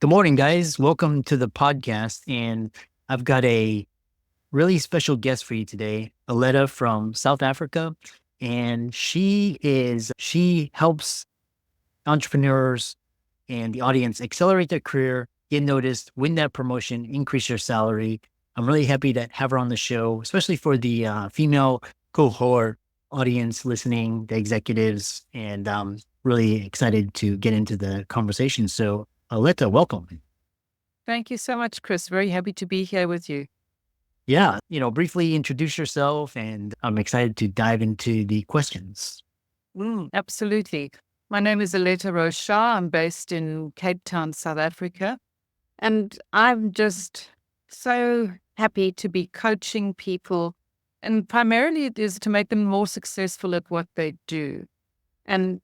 Good morning, guys. Welcome to the podcast. And I've got a really special guest for you today, Aletta from South Africa. And she helps entrepreneurs and the audience accelerate their career, get noticed, win that promotion, increase your salary. I'm really happy to have her on the show, especially for the female cohort audience listening, the executives, and really excited to get into the conversation. So, Aletta, welcome. Thank you so much, Chris. Very happy to be here with you. Yeah, briefly introduce yourself, and I'm excited to dive into the questions. Absolutely. My name is Aletta Roshat. I'm based in Cape Town, South Africa. And I'm just so happy to be coaching people. And primarily it is to make them more successful at what they do. And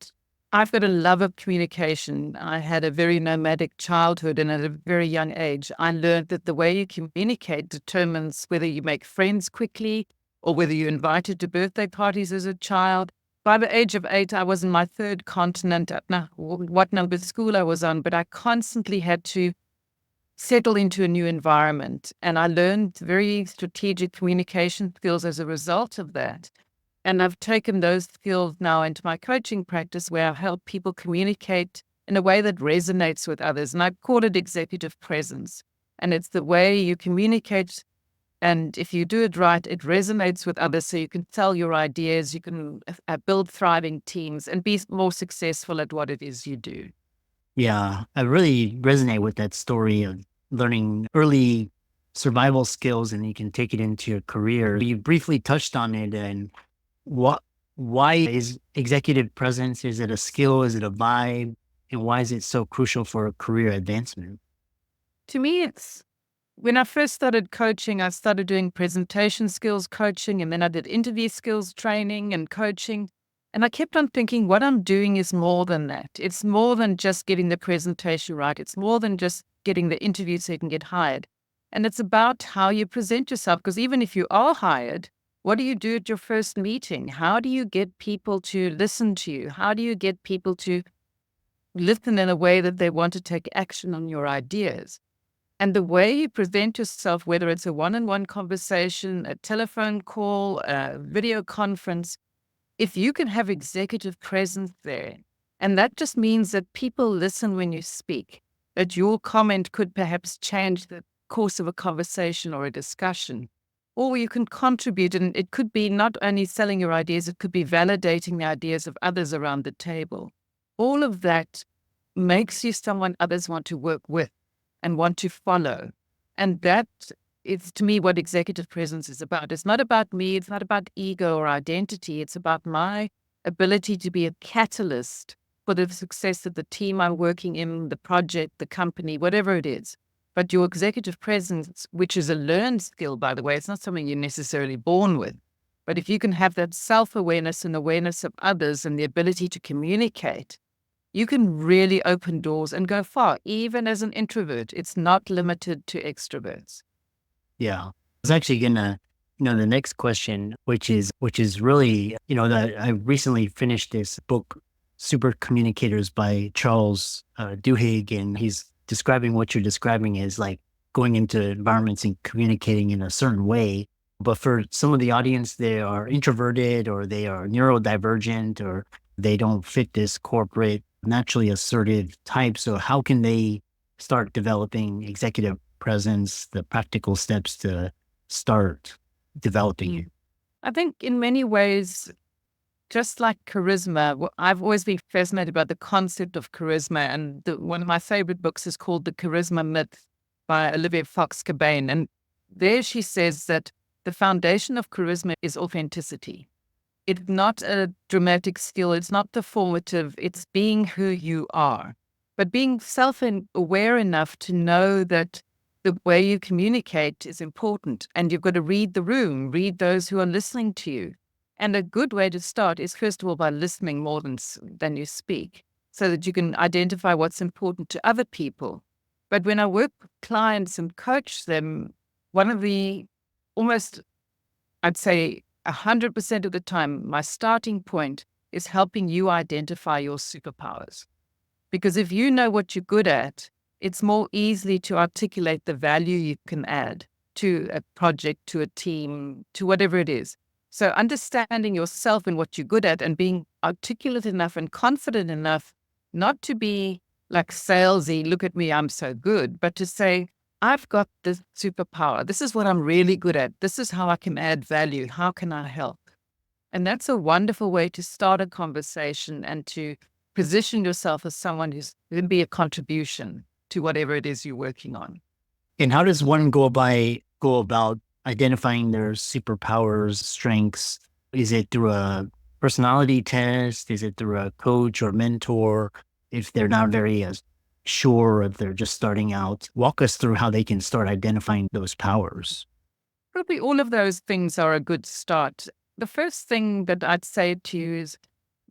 I've got a love of communication. I had a very nomadic childhood, and at a very young age, I learned that the way you communicate determines whether you make friends quickly or whether you're invited to birthday parties as a child. By the age of 8, I was in my third continent. I don't know what number school I was on, but I constantly had to settle into a new environment. And I learned very strategic communication skills as a result of that. And I've taken those skills now into my coaching practice where I help people communicate in a way that resonates with others. And I call it executive presence. And it's the way you communicate. And if you do it right, it resonates with others. So you can sell your ideas, you can build thriving teams and be more successful at what it is you do. Yeah, I really resonate with that story of learning early survival skills, and you can take it into your career. You briefly touched on it, and why is executive presence? Is it a skill? Is it a vibe? And why is it so crucial for career advancement? To me, it's when I first started coaching, I started doing presentation skills coaching, and then I did interview skills training and coaching. And I kept on thinking what I'm doing is more than that. It's more than just getting the presentation right. It's more than just getting the interview so you can get hired. And it's about how you present yourself, because even if you are hired, what do you do at your first meeting? How do you get people to listen to you? How do you get people to listen in a way that they want to take action on your ideas? And the way you present yourself, whether it's a one-on-one conversation, a telephone call, a video conference, if you can have executive presence there, and that just means that people listen when you speak, that your comment could perhaps change the course of a conversation or a discussion, or you can contribute, and it could be not only selling your ideas, it could be validating the ideas of others around the table. All of that makes you someone others want to work with and want to follow. And that is, to me, what executive presence is about. It's not about me. It's not about ego or identity. It's about my ability to be a catalyst for the success of the team I'm working in, the project, the company, whatever it is. But your executive presence, which is a learned skill, by the way, it's not something you're necessarily born with. But if you can have that self-awareness and awareness of others and the ability to communicate, you can really open doors and go far, even as an introvert. It's not limited to extroverts. Yeah, I was actually gonna, the next question, which is really, that I recently finished this book, Super Communicators by Charles Duhigg, and he's describing what you're describing is like going into environments and communicating in a certain way. But for some of the audience, they are introverted or they are neurodivergent or they don't fit this corporate, naturally assertive type. So how can they start developing executive presence, the practical steps to start developing it? I think in many ways, just like charisma, I've always been fascinated by the concept of charisma. And one of my favorite books is called The Charisma Myth by Olivia Fox-Cabane. And there she says that the foundation of charisma is authenticity. It's not a dramatic skill. It's not performative. It's being who you are, but being self-aware enough to know that the way you communicate is important. And you've got to read the room, read those who are listening to you. And a good way to start is, first of all, by listening more than you speak, so that you can identify what's important to other people. But when I work with clients and coach them, one of the almost, I'd say 100% of the time, my starting point is helping you identify your superpowers. Because if you know what you're good at, it's more easily to articulate the value you can add to a project, to a team, to whatever it is. So understanding yourself and what you're good at and being articulate enough and confident enough not to be like salesy, look at me, I'm so good, but to say, I've got this superpower. This is what I'm really good at. This is how I can add value. How can I help? And that's a wonderful way to start a conversation and to position yourself as someone who's going to be a contribution to whatever it is you're working on. And how does one go about identifying their superpowers, strengths? Is it through a personality test? Is it through a coach or mentor? If they're not very sure, if they're just starting out, walk us through how they can start identifying those powers. Probably all of those things are a good start. The first thing that I'd say to you is,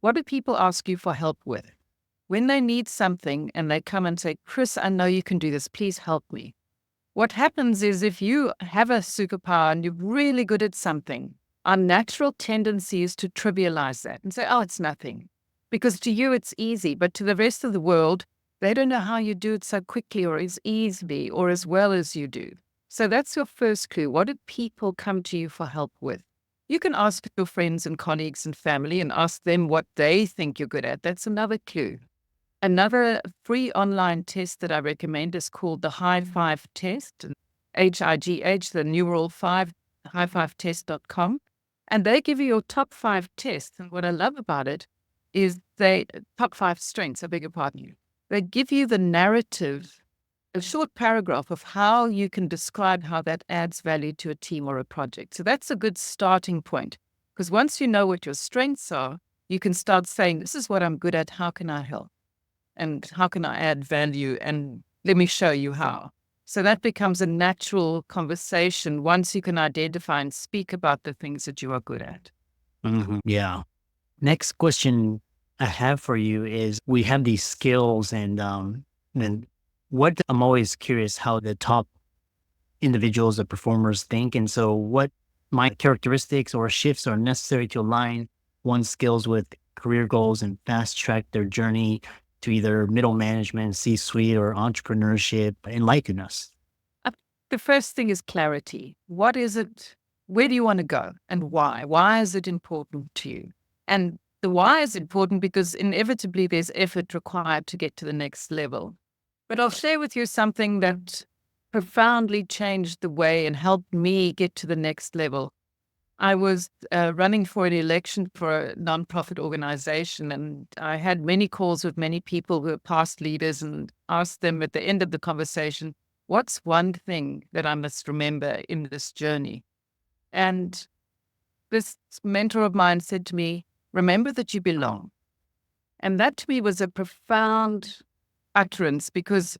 what do people ask you for help with? When they need something and they come and say, Chris, I know you can do this. Please help me. What happens is if you have a superpower and you're really good at something, our natural tendency is to trivialize that and say, oh, it's nothing. Because to you, it's easy. But to the rest of the world, they don't know how you do it so quickly or as easily or as well as you do. So that's your first clue. What do people come to you for help with? You can ask your friends and colleagues and family and ask them what they think you're good at. That's another clue. Another free online test that I recommend is called the High Five Test, HIGH, the numeral 5, highfivetest.com. And they give you your top 5 tests. And what I love about it is top 5 strengths, I beg your pardon. They give you the narrative, a short paragraph of how you can describe how that adds value to a team or a project. So that's a good starting point, because once you know what your strengths are, you can start saying, this is what I'm good at. How can I help? And how can I add value? And let me show you how. So that becomes a natural conversation once you can identify and speak about the things that you are good at. Mm-hmm. Yeah. Next question I have for you is, we have these skills and what I'm always curious how the top individuals, the performers think. And so what my characteristics or shifts are necessary to align one's skills with career goals and fast track their journey to either middle management, C-suite, or entrepreneurship. Enlighten us. The first thing is clarity. What is it? Where do you want to go and why? Why is it important to you? And the why is important because inevitably there's effort required to get to the next level. But I'll share with you something that profoundly changed the way and helped me get to the next level. I was running for an election for a nonprofit organization, and I had many calls with many people who were past leaders and asked them at the end of the conversation, what's one thing that I must remember in this journey? And this mentor of mine said to me, remember that you belong. And that to me was a profound utterance, because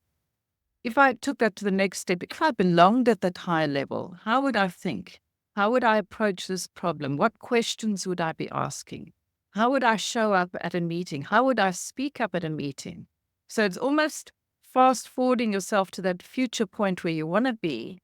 if I took that to the next step, if I belonged at that higher level, how would I think? How would I approach this problem? What questions would I be asking? How would I show up at a meeting? How would I speak up at a meeting? So it's almost fast forwarding yourself to that future point where you want to be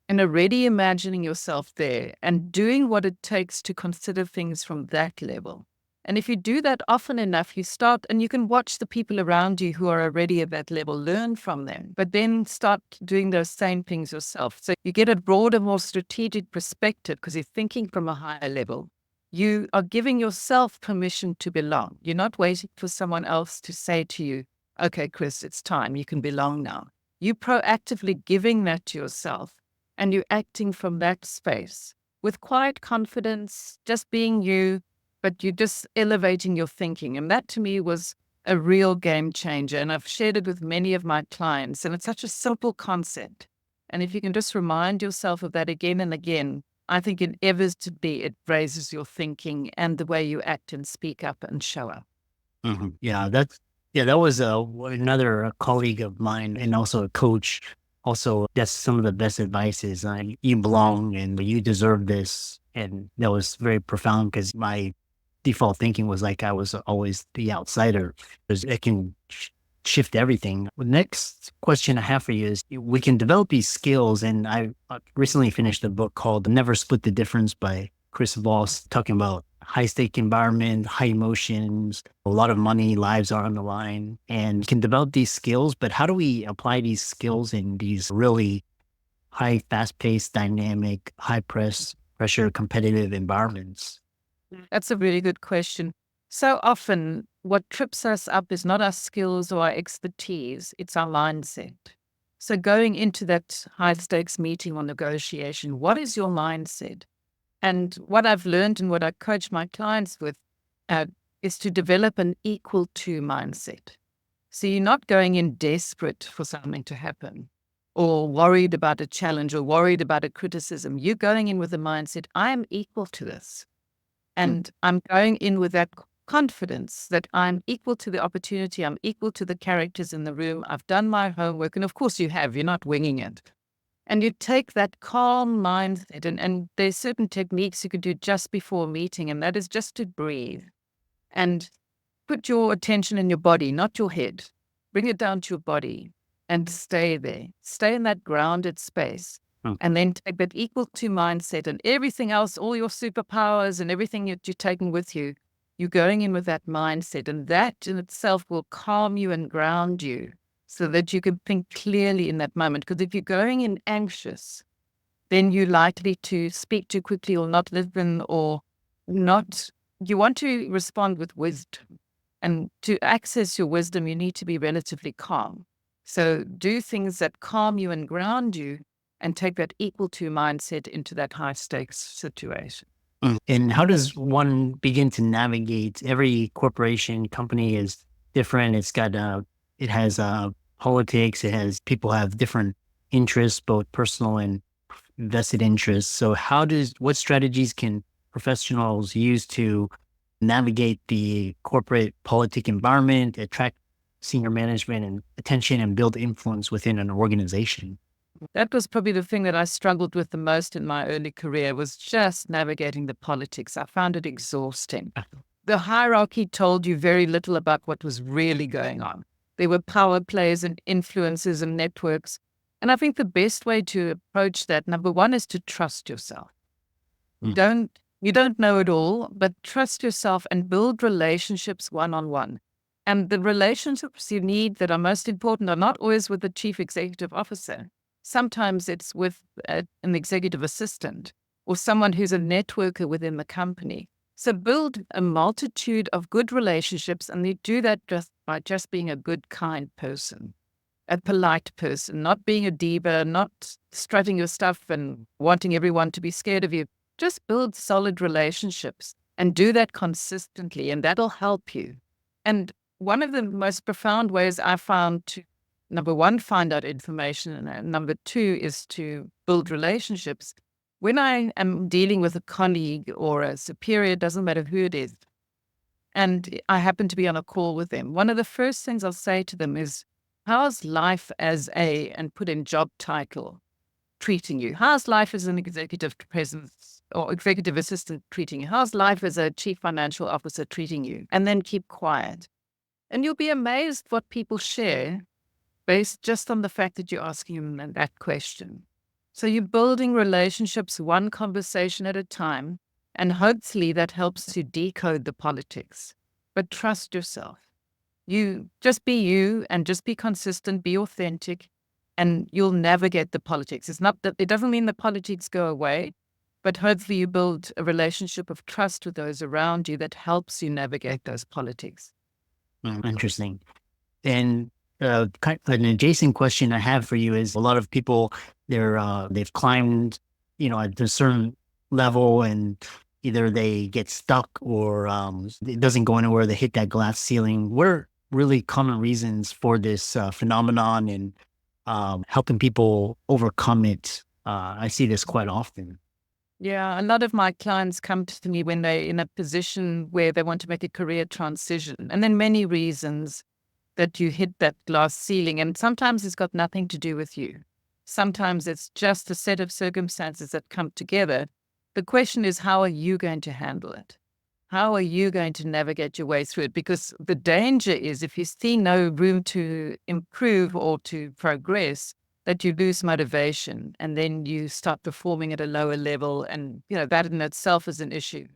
and already imagining yourself there and doing what it takes to consider things from that level. And if you do that often enough, you start, and you can watch the people around you who are already at that level, learn from them, but then start doing those same things yourself. So you get a broader, more strategic perspective because you're thinking from a higher level. You are giving yourself permission to belong. You're not waiting for someone else to say to you, okay, Chris, it's time. You can belong now. You're proactively giving that to yourself, and you're acting from that space with quiet confidence, just being you, but you're just elevating your thinking. And that to me was a real game changer. And I've shared it with many of my clients. And it's such a simple concept. And if you can just remind yourself of that again and again, I think inevitably it raises your thinking and the way you act and speak up and show up. Mm-hmm. That was another colleague of mine and also a coach. Also, that's some of the best advice is you belong and you deserve this. And that was very profound because my default thinking was like I was always the outsider, because it can shift everything. The next question I have for you is, we can develop these skills. And I recently finished a book called Never Split the Difference by Chris Voss, talking about high stake environment, high emotions, a lot of money, lives are on the line, and can develop these skills. But how do we apply these skills in these really high, fast paced, dynamic, pressure, competitive environments? That's a really good question. So often, what trips us up is not our skills or our expertise, it's our mindset. So, going into that high stakes meeting or negotiation, what is your mindset? And what I've learned and what I coach my clients with uh, is to develop an equal to mindset. So, you're not going in desperate for something to happen or worried about a challenge or worried about a criticism. You're going in with the mindset, I am equal to this. And I'm going in with that confidence that I'm equal to the opportunity. I'm equal to the characters in the room. I've done my homework. And of course you have, you're not winging it. And you take that calm mindset and there's certain techniques you could do just before a meeting. And that is just to breathe and put your attention in your body, not your head. Bring it down to your body and stay there. Stay in that grounded space. Mm. And then take that equal to mindset and everything else, all your superpowers and everything that you're taking with you, you're going in with that mindset. And that in itself will calm you and ground you so that you can think clearly in that moment. Because if you're going in anxious, then you're likely to speak too quickly or not listen or not. You want to respond with wisdom. And to access your wisdom, you need to be relatively calm. So do things that calm you and ground you and take that equal to mindset into that high stakes situation. And how does one begin to navigate? Every corporation, company is different. It has politics. It has people have different interests, both personal and vested interests. So what strategies can professionals use to navigate the corporate politic environment, attract senior management and attention, and build influence within an organization? That was probably the thing that I struggled with the most in my early career was just navigating the politics. I found it exhausting. The hierarchy told you very little about what was really going on. There were power plays and influences and networks. And I think the best way to approach that, number one, is to trust yourself. You don't know it all, but trust yourself and build relationships one-on-one. And the relationships you need that are most important are not always with the chief executive officer. Sometimes it's with an executive assistant or someone who's a networker within the company. So build a multitude of good relationships, and you do that just by just being a good, kind person, a polite person, not being a diva, not strutting your stuff and wanting everyone to be scared of you. Just build solid relationships and do that consistently, and that'll help you. And one of the most profound ways I found to, number one, find out information, and number two is to build relationships. When I am dealing with a colleague or a superior, doesn't matter who it is, and I happen to be on a call with them, one of the first things I'll say to them is, how's life as and put in job title, treating you? How's life as an executive presence or executive assistant treating you? How's life as a chief financial officer treating you? And then keep quiet. And you'll be amazed what people share based just on the fact that you're asking them that question. So you're building relationships one conversation at a time, and hopefully that helps to decode the politics. But trust yourself. You just be you and just be consistent, be authentic, and you'll navigate the politics. It's not that it doesn't mean the politics go away, but hopefully you build a relationship of trust with those around you that helps you navigate those politics. Interesting. And an adjacent question I have for you is a lot of people they've climbed, at a certain level, and either they get stuck or it doesn't go anywhere. They hit that glass ceiling. What are really common reasons for this phenomenon, and helping people overcome it? I see this quite often. Yeah, a lot of my clients come to me when they're in a position where they want to make a career transition. And then many reasons that you hit that glass ceiling. And sometimes it's got nothing to do with you. Sometimes it's just a set of circumstances that come together. The question is, how are you going to handle it? How are you going to navigate your way through it? Because the danger is if you see no room to improve or to progress, that you lose motivation and then you start performing at a lower level. And, that in itself is an issue.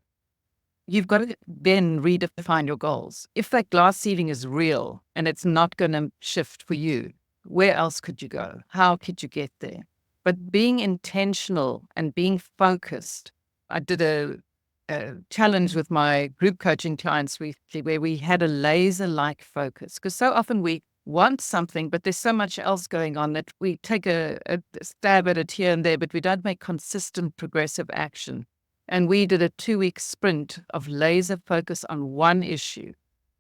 you've got to then redefine your goals. If that glass ceiling is real and it's not going to shift for you, where else could you go? How could you get there? But being intentional and being focused. I did a challenge with my group coaching clients recently where we had a laser-like focus, because so often we want something, but there's so much else going on that we take a stab at it here and there, but we don't make consistent progressive action. And we did a 2-week sprint of laser focus on one issue.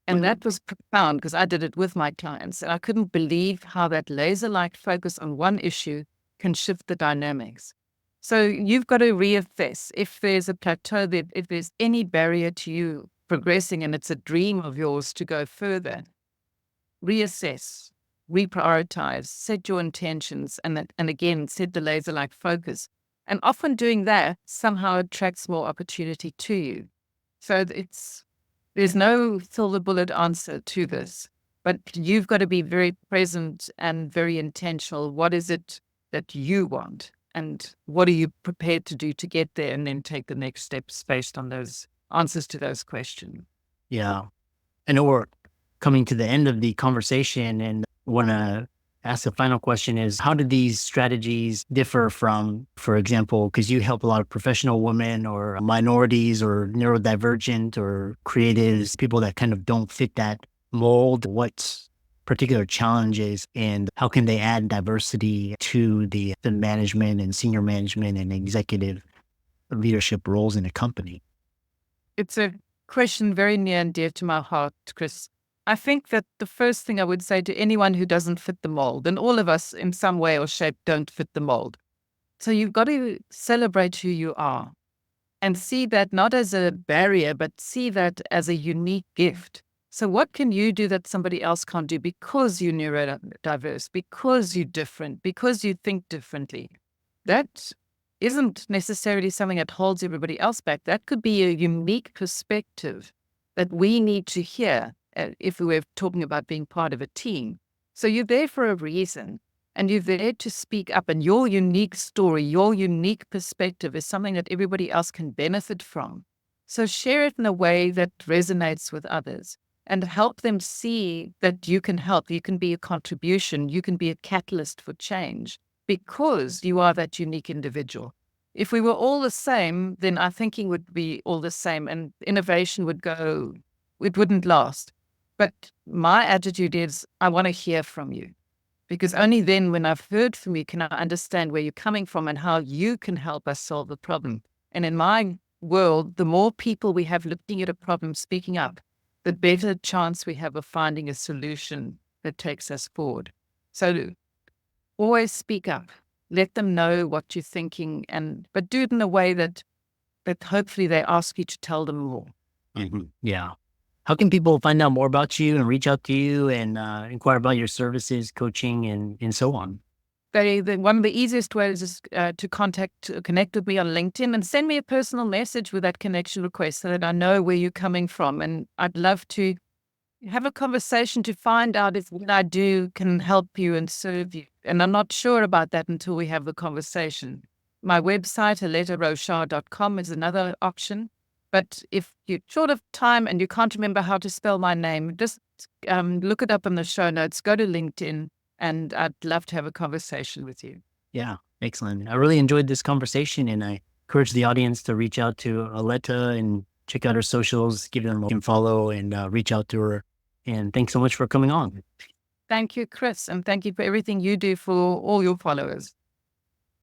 And that was profound because I did it with my clients. And I couldn't believe how that laser-like focus on one issue can shift the dynamics. So you've got to reassess if there's a plateau, if there's any barrier to you progressing and it's a dream of yours to go further. Reassess, reprioritize, set your intentions, and again, set the laser-like focus. And often doing that somehow attracts more opportunity to you. So there's no silver bullet answer to this, but you've got to be very present and very intentional. What is it that you want? And what are you prepared to do to get there? And then take the next steps based on those answers to those questions. Yeah. I know we're coming to the end of the conversation, and want to ask the final question is, how do these strategies differ from, for example, because you help a lot of professional women or minorities or neurodivergent or creatives, people that kind of don't fit that mold, what particular challenges and how can they add diversity to the management and senior management and executive leadership roles in a company? It's a question very near and dear to my heart, Chris. I think that the first thing I would say to anyone who doesn't fit the mold, and all of us in some way or shape don't fit the mold. So you've got to celebrate who you are and see that not as a barrier, but see that as a unique gift. So what can you do that somebody else can't do because you're neurodiverse, because you're different, because you think differently? That isn't necessarily something that holds everybody else back. That could be a unique perspective that we need to hear if we were talking about being part of a team. So you're there for a reason, and you're there to speak up, and your unique story, your unique perspective is something that everybody else can benefit from. So share it in a way that resonates with others and help them see that you can help. You can be a contribution. You can be a catalyst for change because you are that unique individual. If we were all the same, then our thinking would be all the same and innovation would go, it wouldn't last. But my attitude is, I want to hear from you, because only then, when I've heard from you, can I understand where you're coming from and how you can help us solve the problem. And in my world, the more people we have looking at a problem, speaking up, the better chance we have of finding a solution that takes us forward. So always speak up. Let them know what you're thinking, but do it in a way that hopefully they ask you to tell them more. Mm-hmm. Yeah. How can people find out more about you and reach out to you and inquire about your services, coaching, and so on? One of the easiest ways is to connect with me on LinkedIn and send me a personal message with that connection request so that I know where you're coming from. And I'd love to have a conversation to find out if what I do can help you and serve you. And I'm not sure about that until we have the conversation. My website, AlettaRoshat.com, is another option. But if you're short of time and you can't remember how to spell my name, just look it up in the show notes, go to LinkedIn, and I'd love to have a conversation with you. Yeah, excellent. I really enjoyed this conversation, and I encourage the audience to reach out to Aletta and check out her socials, give them a follow, and reach out to her. And thanks so much for coming on. Thank you, Chris, and thank you for everything you do for all your followers.